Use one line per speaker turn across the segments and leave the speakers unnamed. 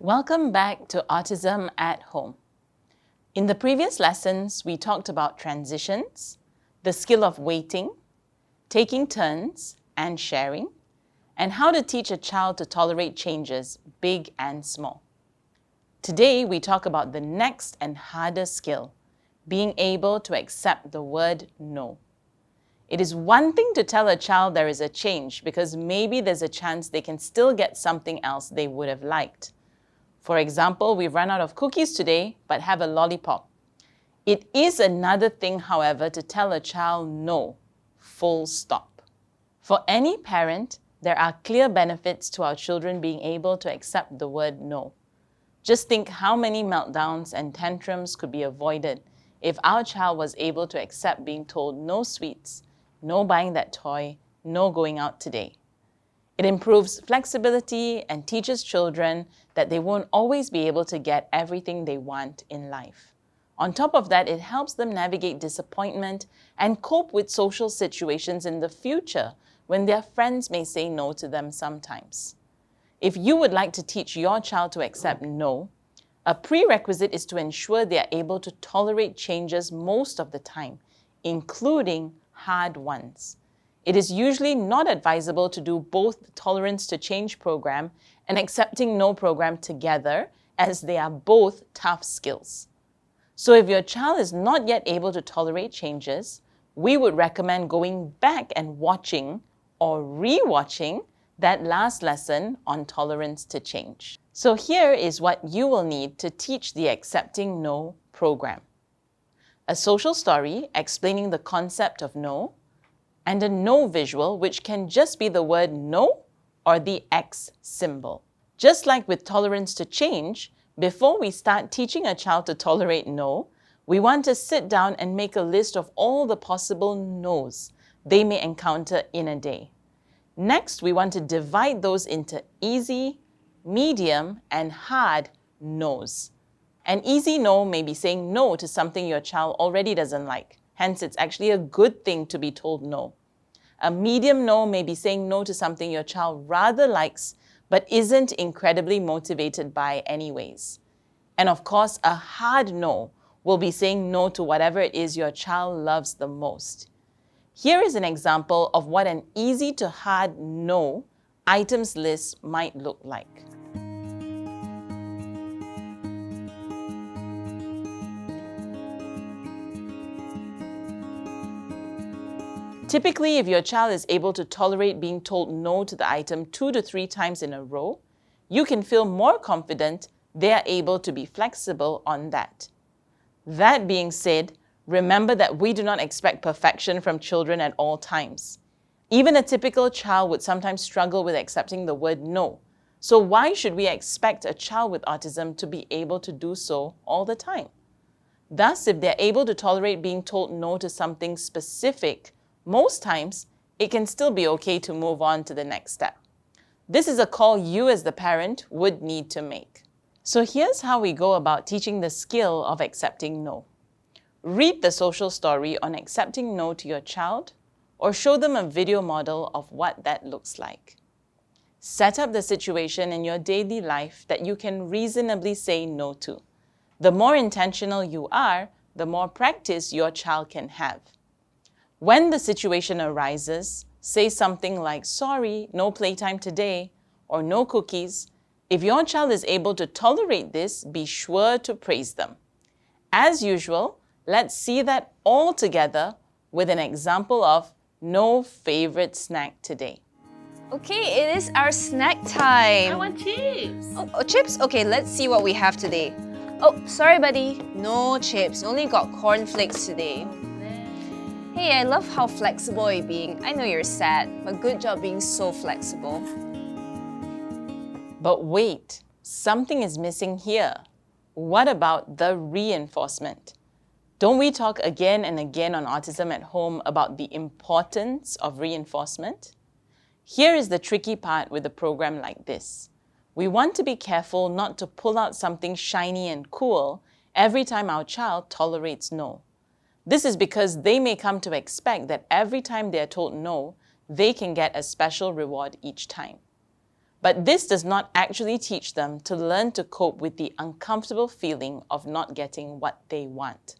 Welcome back to Autism at Home. In the previous lessons, we talked about transitions, the skill of waiting, taking turns and sharing, and how to teach a child to tolerate changes, big and small. Today, we talk about the next and harder skill, being able to accept the word no. It is one thing to tell a child there is a change because maybe there's a chance they can still get something else they would have liked. For example, we've run out of cookies today, but have a lollipop. It is another thing, however, to tell a child no, full stop. For any parent, there are clear benefits to our children being able to accept the word no. Just think how many meltdowns and tantrums could be avoided if our child was able to accept being told no sweets, no buying that toy, no going out today. It improves flexibility and teaches children that they won't always be able to get everything they want in life. On top of that, it helps them navigate disappointment and cope with social situations in the future when their friends may say no to them sometimes. If you would like to teach your child to accept no, a prerequisite is to ensure they are able to tolerate changes most of the time, including hard ones. It is usually not advisable to do both the tolerance to change program and accepting no program together, as they are both tough skills. So if your child is not yet able to tolerate changes, we would recommend going back and watching or re-watching that last lesson on tolerance to change. So here is what you will need to teach the Accepting No program. A social story explaining the concept of no, and a no visual, which can just be the word no or the X symbol. Just like with tolerance to change, before we start teaching a child to tolerate no, we want to sit down and make a list of all the possible no's they may encounter in a day. Next, we want to divide those into easy, medium, and hard no's. An easy no may be saying no to something your child already doesn't like. Hence, it's actually a good thing to be told no. A medium no may be saying no to something your child rather likes but isn't incredibly motivated by anyways. And of course, a hard no will be saying no to whatever it is your child loves the most. Here is an example of what an easy to hard no items list might look like. Typically, if your child is able to tolerate being told no to the item 2 to 3 times in a row, you can feel more confident they are able to be flexible on that. That being said, remember that we do not expect perfection from children at all times. Even a typical child would sometimes struggle with accepting the word no. So why should we expect a child with autism to be able to do so all the time? Thus, if they're able to tolerate being told no to something specific, most times, it can still be okay to move on to the next step. This is a call you as the parent would need to make. So here's how we go about teaching the skill of accepting no. Read the social story on accepting no to your child, or show them a video model of what that looks like. Set up the situation in your daily life that you can reasonably say no to. The more intentional you are, the more practice your child can have. When the situation arises, say something like, "Sorry, no playtime today," or "No cookies." If your child is able to tolerate this, be sure to praise them. As usual, let's see that all together with an example of no favorite snack today.
Okay, it is our snack time.
I want chips.
Oh, chips? Okay, let's see what we have today. Oh, sorry buddy, no chips. Only got cornflakes today. Hey, I love how flexible you're being. I know you're sad, but good job being so flexible.
But wait, something is missing here. What about the reinforcement? Don't we talk again and again on Autism at Home about the importance of reinforcement? Here is the tricky part with a program like this. We want to be careful not to pull out something shiny and cool every time our child tolerates no. This is because they may come to expect that every time they are told no, they can get a special reward each time. But this does not actually teach them to learn to cope with the uncomfortable feeling of not getting what they want.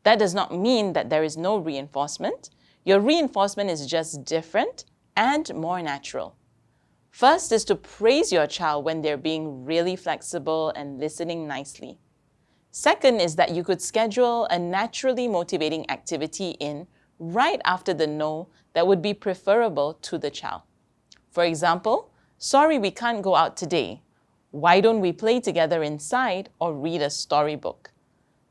That does not mean that there is no reinforcement. Your reinforcement is just different and more natural. First is to praise your child when they're being really flexible and listening nicely. Second is that you could schedule a naturally motivating activity in right after the no that would be preferable to the child. For example, sorry, we can't go out today. Why don't we play together inside or read a storybook?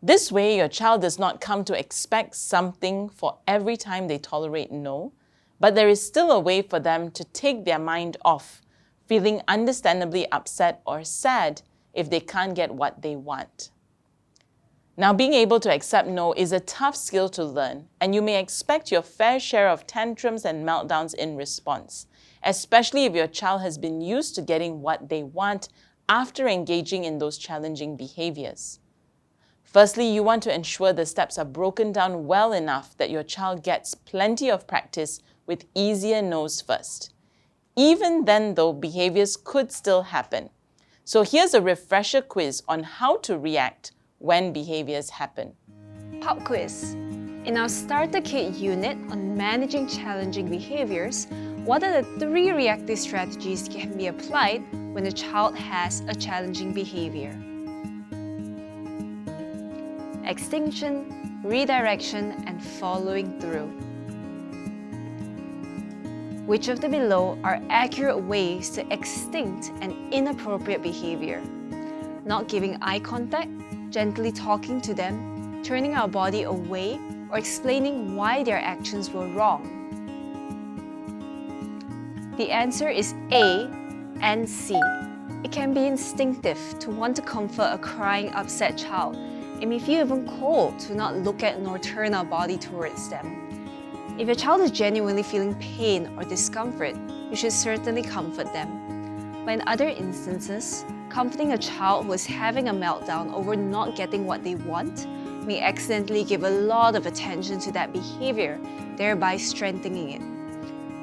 This way, your child does not come to expect something for every time they tolerate no, but there is still a way for them to take their mind off, feeling understandably upset or sad if they can't get what they want. Now, being able to accept no is a tough skill to learn, and you may expect your fair share of tantrums and meltdowns in response, especially if your child has been used to getting what they want after engaging in those challenging behaviors. Firstly, you want to ensure the steps are broken down well enough that your child gets plenty of practice with easier no's first. Even then, though, behaviors could still happen. So here's a refresher quiz on how to react when behaviors happen.
Pop quiz. In our starter kit unit on managing challenging behaviors, what are the 3 reactive strategies that can be applied when a child has a challenging behavior? Extinction, redirection, and following through. Which of the below are accurate ways to extinct an inappropriate behavior? Not giving eye contact, gently talking to them, turning our body away, or explaining why their actions were wrong. The answer is A and C. It can be instinctive to want to comfort a crying, upset child. It may feel even cold to not look at nor turn our body towards them. If your child is genuinely feeling pain or discomfort, you should certainly comfort them. But in other instances, comforting a child who is having a meltdown over not getting what they want may accidentally give a lot of attention to that behavior, thereby strengthening it.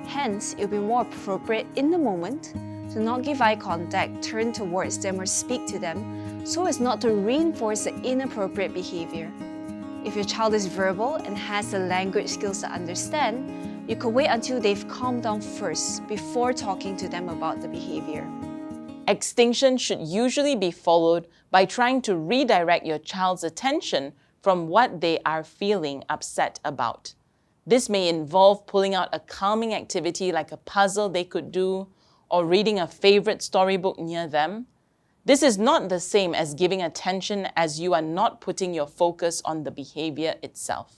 Hence, it will be more appropriate in the moment to not give eye contact, turn towards them, or speak to them so as not to reinforce the inappropriate behavior. If your child is verbal and has the language skills to understand, you could wait until they've calmed down first before talking to them about the behavior.
Extinction should usually be followed by trying to redirect your child's attention from what they are feeling upset about. This may involve pulling out a calming activity like a puzzle they could do, or reading a favorite storybook near them. This is not the same as giving attention, as you are not putting your focus on the behavior itself.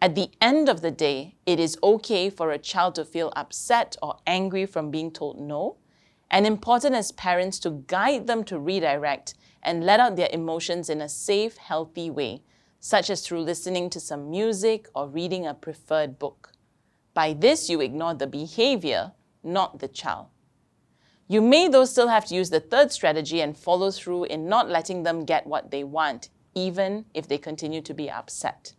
At the end of the day, it is okay for a child to feel upset or angry from being told no, and important as parents to guide them to redirect and let out their emotions in a safe, healthy way, such as through listening to some music or reading a preferred book. By this, you ignore the behavior, not the child. You may, though, still have to use the third strategy and follow through in not letting them get what they want, even if they continue to be upset.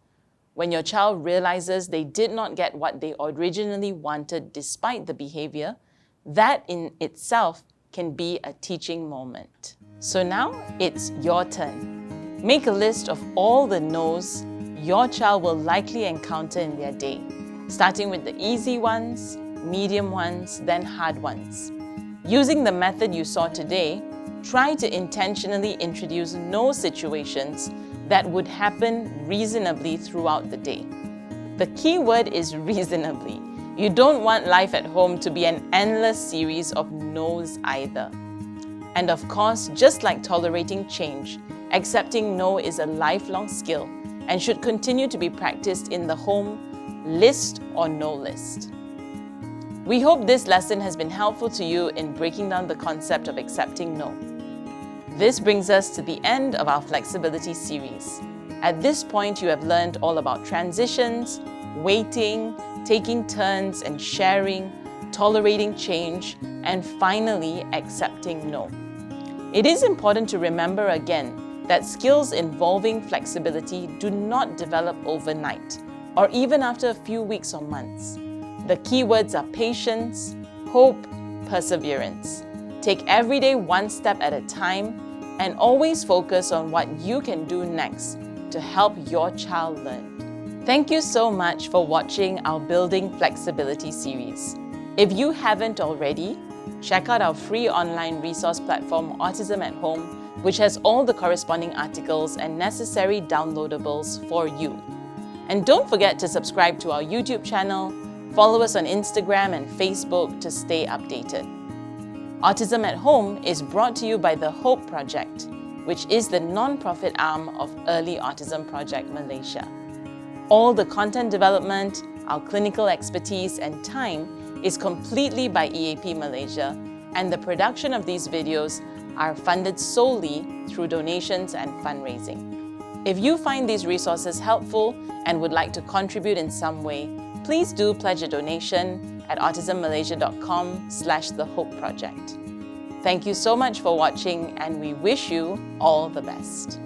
When your child realizes they did not get what they originally wanted despite the behavior, that in itself can be a teaching moment. So now it's your turn. Make a list of all the no's your child will likely encounter in their day, starting with the easy ones, medium ones, then hard ones. Using the method you saw today, try to intentionally introduce no situations that would happen reasonably throughout the day. The key word is reasonably. You don't want life at home to be an endless series of no's either. And of course, just like tolerating change, accepting no is a lifelong skill and should continue to be practiced in the home, list or no list. We hope this lesson has been helpful to you in breaking down the concept of accepting no. This brings us to the end of our flexibility series. At this point, you have learned all about transitions, waiting, taking turns and sharing, tolerating change, and finally accepting no. It is important to remember again that skills involving flexibility do not develop overnight or even after a few weeks or months. The key words are patience, hope, perseverance. Take every day one step at a time and always focus on what you can do next to help your child learn. Thank you so much for watching our Building Flexibility series. If you haven't already, check out our free online resource platform, Autism at Home, which has all the corresponding articles and necessary downloadables for you. And don't forget to subscribe to our YouTube channel, follow us on Instagram and Facebook to stay updated. Autism at Home is brought to you by the Hope Project, which is the non-profit arm of Early Autism Project Malaysia. All the content development, our clinical expertise and time is completely by EAP Malaysia, and the production of these videos are funded solely through donations and fundraising. If you find these resources helpful and would like to contribute in some way, please do pledge a donation at autismmalaysia.com/thehopeproject. Thank you so much for watching, and we wish you all the best.